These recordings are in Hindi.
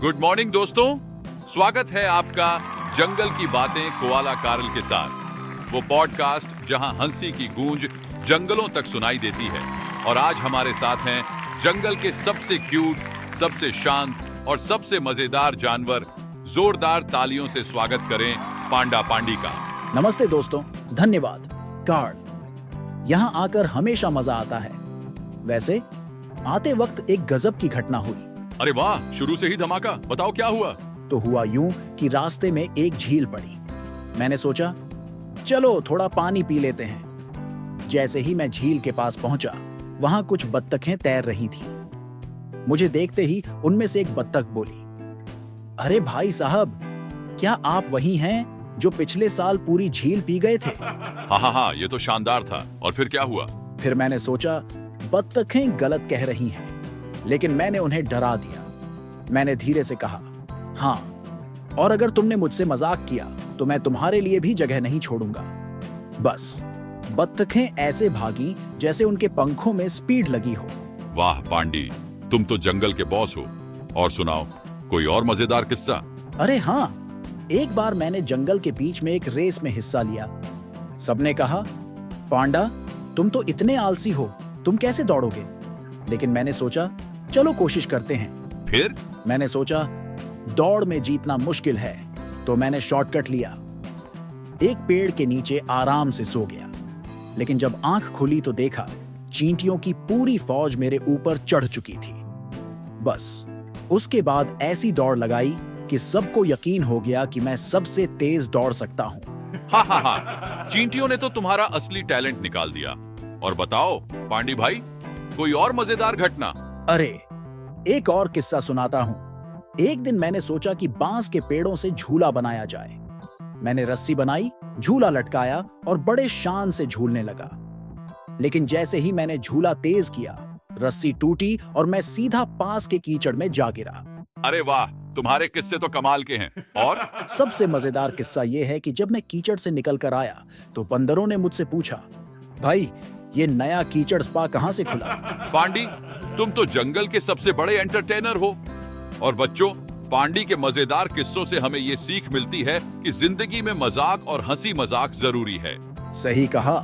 गुड मॉर्निंग दोस्तों, स्वागत है आपका जंगल की बातें कोआला कार्ल के साथ। वो पॉडकास्ट जहां हंसी की गूंज जंगलों तक सुनाई देती है। और आज हमारे साथ हैं जंगल के सबसे क्यूट, सबसे शांत और सबसे मजेदार जानवर। जोरदार तालियों से स्वागत करें पांडा पांडी का। नमस्ते दोस्तों, धन्यवाद कार्ल। यहाँ आकर हमेशा मजा आता है। वैसे आते वक्त एक गजब की घटना हुई। अरे वाह, शुरू से ही धमाका, बताओ क्या हुआ। तो हुआ यूं कि रास्ते में एक झील पड़ी। मैंने सोचा चलो थोड़ा पानी पी लेते हैं। जैसे ही मैं झील के पास पहुंचा, वहां कुछ बत्तखें तैर रही थीं। मुझे देखते ही उनमें से एक बत्तख बोली, अरे भाई साहब, क्या आप वही हैं जो पिछले साल पूरी झील पी गए थे? हाँ, ये तो शानदार था। और फिर क्या हुआ? फिर मैंने सोचा बत्तखें गलत कह रही हैं, लेकिन मैंने उन्हें डरा दिया। मैंने धीरे से कहा, हाँ, और अगर तुमने मुझसे मजाक किया तो मैं तुम्हारे लिए भी जगह नहीं छोड़ूंगा। बस बत्तखें ऐसे भागी जैसे उनके पंखों में स्पीड लगी हो। वाह पांडी, तुम तो जंगल के बॉस हो। और सुनाओ कोई और मजेदार किस्सा। अरे हाँ, एक बार मैंने जंगल के बीच में एक रेस में हिस्सा लिया। सबने कहा, पांडा तुम तो इतने आलसी हो, तुम कैसे दौड़ोगे? लेकिन मैंने सोचा चलो कोशिश करते हैं। फिर मैंने सोचा दौड़ में जीतना मुश्किल है, तो मैंने शॉर्टकट लिया। एक पेड़ के नीचे आराम से सो गया। लेकिन जब आंख खुली तो देखा चींटियों की पूरी फौज मेरे ऊपर चढ़ चुकी थी। बस उसके बाद ऐसी दौड़ लगाई कि सबको यकीन हो गया कि मैं सबसे तेज दौड़ सकता हूँ। हाँ, चींटियों ने तो तुम्हारा असली टैलेंट निकाल दिया। और बताओ पांडी भाई, कोई और मजेदार घटना? अरे एक और किस्सा सुनाता हूँ। एक दिन मैंने सोचा कि बांस के पेड़ों से झूला बनाया जाए। मैंने रस्सी बनाई, झूला लटकाया और बड़े शान से झूलने लगा। लेकिन जैसे ही मैंने झूला तेज किया, रस्सी टूटी और मैं सीधा पास के कीचड़ में जा गिरा। अरे वाह, तुम्हारे किस्से तो कमाल के हैं। और सबसे मजेदार किस्सा यह है कि जब मैं कीचड़ से निकल कर आया तो बंदरों ने मुझसे पूछा, भाई ये नया कीचड़ स्पा कहां से खुला? पांडी, तुम तो जंगल के सबसे बड़े एंटरटेनर हो। और बच्चों, पांडी के मजेदार किस्सों से हमें ये सीख मिलती है कि जिंदगी में मजाक और हंसी मजाक जरूरी है। सही कहा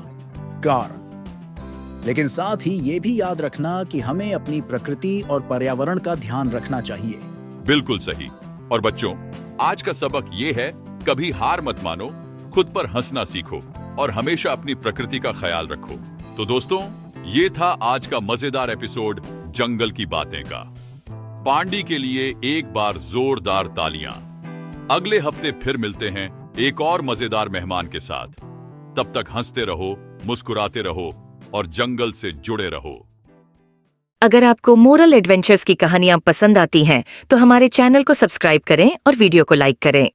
कार्ल। लेकिन साथ ही ये भी याद रखना कि हमें अपनी प्रकृति और पर्यावरण का ध्यान रखना चाहिए। बिल्कुल सही। और बच्चों, आज का सबक ये है, कभी हार मत मानो, खुद पर हंसना सीखो और हमेशा अपनी प्रकृति का ख्याल रखो। तो दोस्तों, ये था आज का मजेदार एपिसोड जंगल की बातें का। पांडी के लिए एक बार जोरदार तालियां। अगले हफ्ते फिर मिलते हैं एक और मजेदार मेहमान के साथ। तब तक हंसते रहो, मुस्कुराते रहो और जंगल से जुड़े रहो। अगर आपको मोरल एडवेंचर्स की कहानियां पसंद आती हैं, तो हमारे चैनल को सब्सक्राइब करें और वीडियो को लाइक करें।